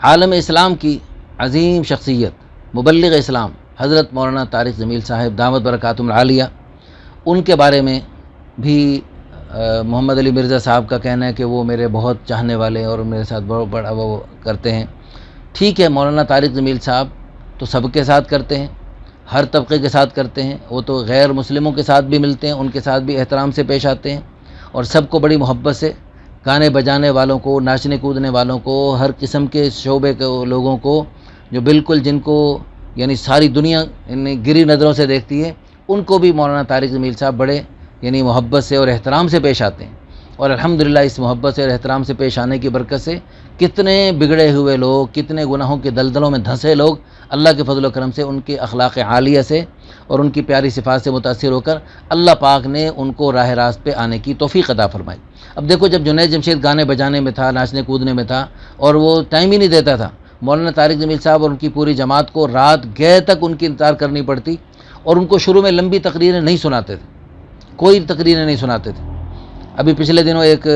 عالم اسلام کی عظیم شخصیت مبلغ اسلام حضرت مولانا طارق جمیل صاحب دامت برکاتہم العالیہ، ان کے بارے میں بھی محمد علی مرزا صاحب کا کہنا ہے کہ وہ میرے بہت چاہنے والے اور میرے ساتھ بہت بڑا وہ کرتے ہیں۔ ٹھیک ہے، مولانا طارق جمیل صاحب تو سب کے ساتھ کرتے ہیں، ہر طبقے کے ساتھ کرتے ہیں، وہ تو غیر مسلموں کے ساتھ بھی ملتے ہیں، ان کے ساتھ بھی احترام سے پیش آتے ہیں اور سب کو بڑی محبت سے، گانے بجانے والوں کو، ناچنے کودنے والوں کو، ہر قسم کے شعبے کے لوگوں کو، جو بالکل جن کو یعنی ساری دنیا گری نظروں سے دیکھتی ہے، ان کو بھی مولانا طارق جمیل صاحب بڑے یعنی محبت سے اور احترام سے پیش آتے ہیں۔ اور الحمدللہ اس محبت سے اور احترام سے پیش آنے کی برکت سے کتنے بگڑے ہوئے لوگ، کتنے گناہوں کے دلدلوں میں دھنسے لوگ اللہ کے فضل و کرم سے، ان کے اخلاق عالیہ سے اور ان کی پیاری صفات سے متاثر ہو کر اللہ پاک نے ان کو راہ راست پہ آنے کی توفیق عطا فرمائی۔ اب دیکھو، جب جنید جمشید گانے بجانے میں تھا، ناچنے کودنے میں تھا اور وہ ٹائم ہی نہیں دیتا تھا، مولانا طارق جمیل صاحب اور ان کی پوری جماعت کو رات گئے تک ان کی انتظار کرنی پڑتی اور ان کو شروع میں لمبی تقریریں نہیں سناتے تھے، کوئی تقریریں نہیں سناتے تھے۔ ابھی پچھلے دنوں ایک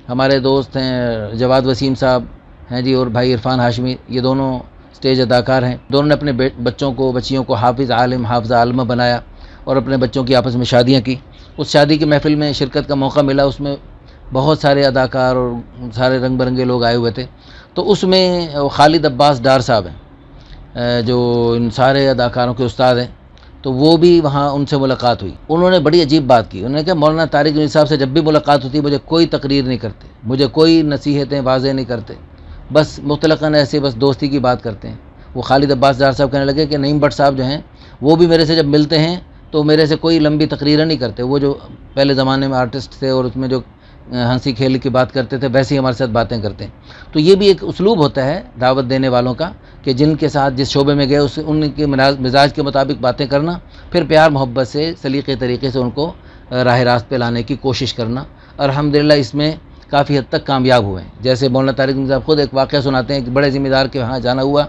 ہمارے دوست ہیں جواد وسیم صاحب ہیں جی، اور بھائی عرفان ہاشمی، یہ دونوں اسٹیج اداکار ہیں، دونوں نے اپنے بچوں کو بچیوں کو حافظ عالم حافظہ عالمہ بنایا اور اپنے بچوں کی آپس میں شادیاں کی۔ اس شادی کی محفل میں شرکت کا موقع ملا، اس میں بہت سارے اداکار اور سارے رنگ برنگے لوگ آئے ہوئے تھے۔ تو اس میں خالد عباس ڈار صاحب ہیں جو ان سارے اداکاروں کے استاد ہیں، تو وہ بھی وہاں ان سے ملاقات ہوئی۔ انہوں نے بڑی عجیب بات کی، انہوں نے کہا مولانا طارق جمیل صاحب سے جب بھی ملاقات ہوتی مجھے کوئی تقریر نہیں کرتے، مجھے کوئی نصیحتیں واضح نہیں کرتے، بس مطلقاً ایسے بس دوستی کی بات کرتے ہیں۔ وہ خالد عباس ڈار صاحب کہنے لگے کہ نعیم بٹ صاحب جو ہیں وہ بھی میرے سے جب ملتے ہیں تو میرے سے کوئی لمبی تقریریں نہیں کرتے، وہ جو پہلے زمانے میں آرٹسٹ تھے اور اس میں جو ہنسی کھیل کی بات کرتے تھے ویسے ہی ہمارے ساتھ باتیں کرتے ہیں۔ تو یہ بھی ایک اسلوب ہوتا ہے دعوت دینے والوں کا کہ جن کے ساتھ جس شعبے میں گئے ان کے مزاج کے مطابق باتیں کرنا، پھر پیار محبت سے سلیقے طریقے سے ان کو راہ راست پہ لانے کی کوشش کرنا۔ الحمدللہ اس میں کافی حد تک کامیاب ہوئے ہیں۔ جیسے مولانا طارق جمیل صاحب خود ایک واقعہ سناتے ہیں کہ بڑے ذمہ دار کے وہاں جانا ہوا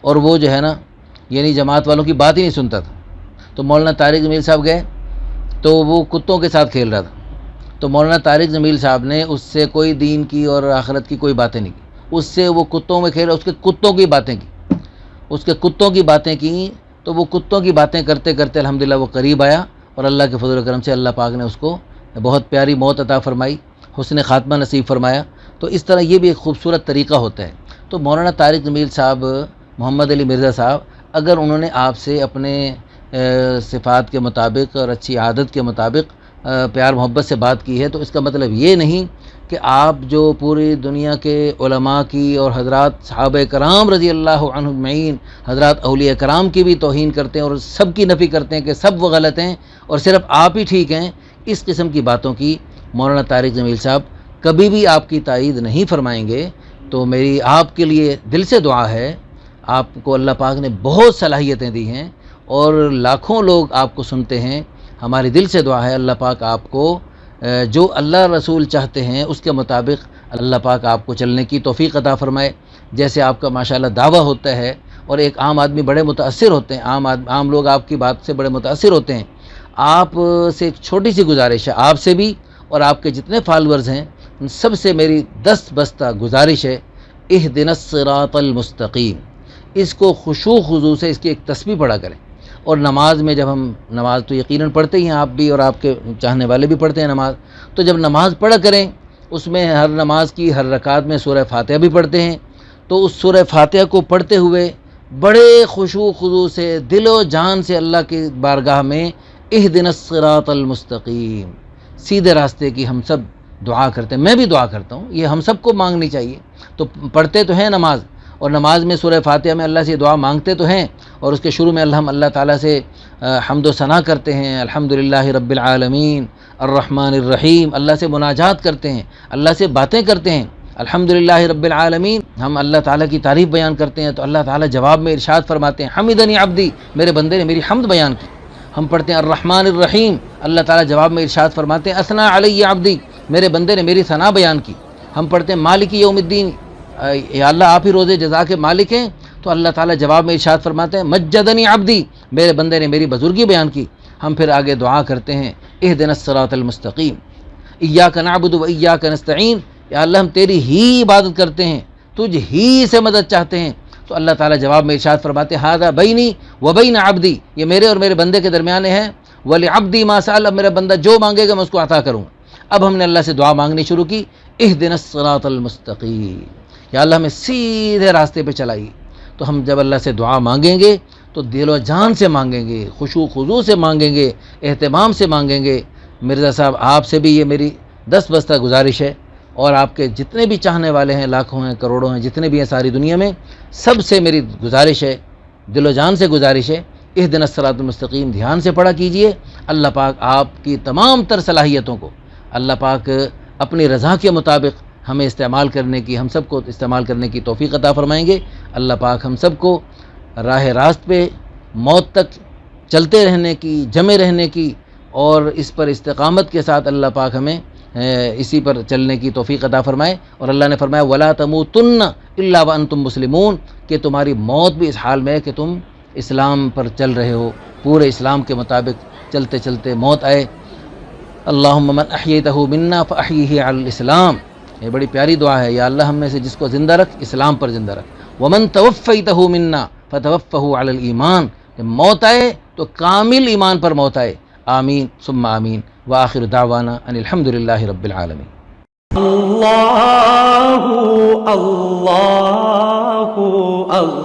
اور وہ جو ہے نا یعنی جماعت والوں کی بات ہی نہیں سنتا تھا، تو مولانا طارق جمیل صاحب گئے تو وہ کتوں کے ساتھ کھیل رہا تھا، تو مولانا طارق جمیل صاحب نے اس سے کوئی دین کی اور آخرت کی کوئی باتیں نہیں کی، اس سے وہ کتوں میں کھیل، اس کے کتوں کی باتیں کی، اس کے کتوں کی باتیں کی، تو وہ کتوں کی باتیں کرتے کرتے الحمدللہ وہ قریب آیا اور اللہ کے فضل و کرم سے اللہ پاک نے اس کو بہت پیاری موت عطا فرمائی، حسن خاتمہ نصیب فرمایا۔ تو اس طرح یہ بھی ایک خوبصورت طریقہ ہوتا ہے۔ تو مولانا طارق جمیل صاحب، محمد علی مرزا صاحب، اگر انہوں نے آپ سے اپنے صفات کے مطابق اور اچھی عادت کے مطابق پیار محبت سے بات کی ہے، تو اس کا مطلب یہ نہیں کہ آپ جو پوری دنیا کے علماء کی اور حضرات صحابہ کرام رضی اللہ عنہم اجمعین، حضرات اولیاء کرام کی بھی توہین کرتے ہیں اور سب کی نفی کرتے ہیں کہ سب وہ غلط ہیں اور صرف آپ ہی ٹھیک ہیں۔ اس قسم کی باتوں کی مولانا طارق جمیل صاحب کبھی بھی آپ کی تائید نہیں فرمائیں گے۔ تو میری آپ کے لیے دل سے دعا ہے، آپ کو اللہ پاک نے بہت صلاحیتیں دی ہیں اور لاکھوں لوگ آپ کو سنتے ہیں، ہماری دل سے دعا ہے اللہ پاک آپ کو جو اللہ رسول چاہتے ہیں اس کے مطابق اللہ پاک آپ کو چلنے کی توفیق عطا فرمائے۔ جیسے آپ کا ماشاءاللہ دعویٰ ہوتا ہے اور ایک عام آدمی بڑے متاثر ہوتے ہیں، عام لوگ آپ کی بات سے بڑے متاثر ہوتے ہیں۔ آپ سے ایک چھوٹی سی گزارش ہے، آپ سے بھی اور آپ کے جتنے فالورز ہیں ان سب سے میری دست بستہ گزارش ہے، اہدنا الصراط المستقیم، اس کو خشوع خضوع سے اس کی ایک تسبیح پڑھا کریں۔ اور نماز میں جب ہم نماز تو یقیناً پڑھتے ہی ہیں، آپ بھی اور آپ کے چاہنے والے بھی پڑھتے ہیں نماز، تو جب نماز پڑھا کریں اس میں ہر نماز کی ہر رکعت میں سورہ فاتحہ بھی پڑھتے ہیں، تو اس سورہ فاتحہ کو پڑھتے ہوئے بڑے خشوع خضوع سے دل و جان سے اللہ کی بارگاہ میں اہدنا الصراط المستقیم، سیدھے راستے کی ہم سب دعا کرتے ہیں، میں بھی دعا کرتا ہوں، یہ ہم سب کو مانگنی چاہیے۔ تو پڑھتے تو ہیں نماز، اور نماز میں سورہ فاتحہ میں اللہ سے دعا مانگتے تو ہیں، اور اس کے شروع میں ہم اللہ تعالیٰ سے حمد و ثنا کرتے ہیں، الحمدللہ رب العالمین الرحمن الرحیم، اللہ سے مناجات کرتے ہیں، اللہ سے باتیں کرتے ہیں، الحمدللہ رب العالمین، ہم اللہ تعالیٰ کی تعریف بیان کرتے ہیں، تو اللہ تعالیٰ جواب میں ارشاد فرماتے ہیں حمدنی عبدی، میرے بندے نے میری حمد بیان کی۔ ہم پڑھتے ہیں الرحمن الرحیم، اللہ تعالیٰ جواب میں ارشاد فرماتے ہیں اثنا علی عبدی، میرے بندے نے میری ثنا بیان کی۔ ہم پڑھتے ہیں مالک یوم الدین، یا اللہ آپ ہی روز جزا کے مالک ہیں، تو اللہ تعالیٰ جواب میں ارشاد فرماتے ہیں مجدنی عبدی، میرے بندے نے میری بزرگی بیان کی۔ ہم پھر آگے دعا کرتے ہیں اہدنا الصراط المستقیم، ایاک نعبد و ایاک نستعین، یا اللہ ہم تیری ہی عبادت کرتے ہیں، تجھ ہی سے مدد چاہتے ہیں۔ تو اللہ تعالیٰ جواب میں ارشاد فرماتے ہیں ھذا بینی و بین عبدی، یہ میرے اور میرے بندے کے درمیان ہے، ولعبدی ما سأل، اب میرا بندہ جو مانگے گا میں اس کو عطا کروں۔ اب ہم نے اللہ سے دعا مانگنی شروع کی، اہدنا الصراط المستقیم، یا اللہ ہمیں سیدھے راستے پہ چلائی۔ تو ہم جب اللہ سے دعا مانگیں گے تو دل و جان سے مانگیں گے، خشوع خضوع سے مانگیں گے، اہتمام سے مانگیں گے۔ مرزا صاحب آپ سے بھی یہ میری دست بستہ گزارش ہے، اور آپ کے جتنے بھی چاہنے والے ہیں، لاکھوں ہیں، کروڑوں ہیں، جتنے بھی ہیں ساری دنیا میں، سب سے میری گزارش ہے، دل و جان سے گزارش ہے، اہدنا الصراط المستقیم دھیان سے پڑھا کیجئے۔ اللہ پاک آپ کی تمام تر صلاحیتوں کو اللہ پاک اپنی رضا کے مطابق ہمیں استعمال کرنے کی، ہم سب کو استعمال کرنے کی توفیق عطا فرمائیں گے۔ اللہ پاک ہم سب کو راہ راست پہ موت تک چلتے رہنے کی، جمے رہنے کی، اور اس پر استقامت کے ساتھ اللہ پاک ہمیں اسی پر چلنے کی توفیق عطا فرمائے۔ اور اللہ نے فرمایا وَلَا تَمُوتُنَّ إِلَّا وَأَنْتُمْ مُسْلِمُونَ، کہ تمہاری موت بھی اس حال میں ہے کہ تم اسلام پر چل رہے ہو، پورے اسلام کے مطابق چلتے چلتے موت آئے۔ اللہم من احییتہ منا فاحیہ علی الاسلام، یہ بڑی پیاری دعا ہے، یا اللہ ہم میں سے جس کو زندہ رکھ اسلام پر زندہ رکھ۔ ومن توفیتہ منا فتوفہ علی الایمان، جب موت آئے تو کامل ایمان پر موت آئے۔ آمین ثم آمین، وآخر دعوانا ان الحمدللہ رب العالمین۔ اللہ اللہ اللہ